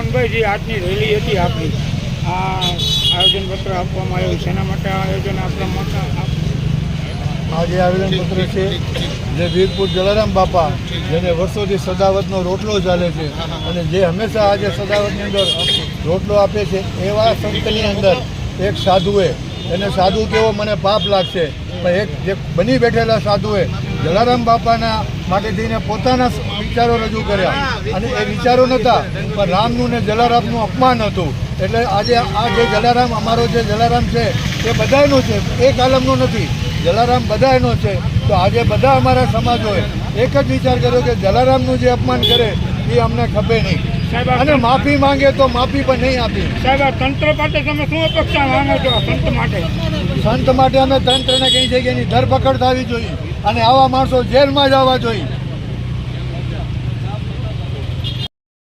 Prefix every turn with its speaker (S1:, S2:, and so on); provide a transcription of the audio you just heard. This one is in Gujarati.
S1: મોહનભાઈ, જે આજની રેલી હતી આપણી, આ આયોજનપત્ર આપવામાં આવ્યું, શેના માટે આ આયોજન આપવામાં
S2: આ જે આવેદનપત્ર છે જે વીરપુર જલારામ બાપા, જેને વર્ષોથી સદાવતનો રોટલો ચાલે છે અને જે હંમેશા આજે સદાવતની અંદર રોટલો આપે છે, એવા સંતની અંદર એક સાધુએ, એને સાધુ કેવો મને પાપ લાગશે, પણ એક જે બની બેઠેલા સાધુએ જલારામ બાપાના માટે થઈને પોતાના વિચારો રજૂ કર્યા અને એ વિચારો નહોતા, પણ રામનું ને જલારામનું અપમાન હતું. એટલે આજે આ જે જલારામ, અમારો જે જલારામ છે એ બધાનો છે, એક આલમનો નથી. જલારામ બધાનો છે. તો આજે બધા અમારા સમાજોએ એક જ વિચાર કર્યો કે જલારામનું જે અપમાન કરે એ અમને ખપે નહીં અને માફી માંગે તો માફી પણ નહીં આપી.
S1: સાહેબ, તંત્ર માટે તમે શું અપેક્ષા માંગો છો? સંત માટે
S2: અમે તંત્રને કઈ જગ્યાની ધરપકડ થવી જોઈએ અને આવા માણસો જેલમાં જવા જોઈએ.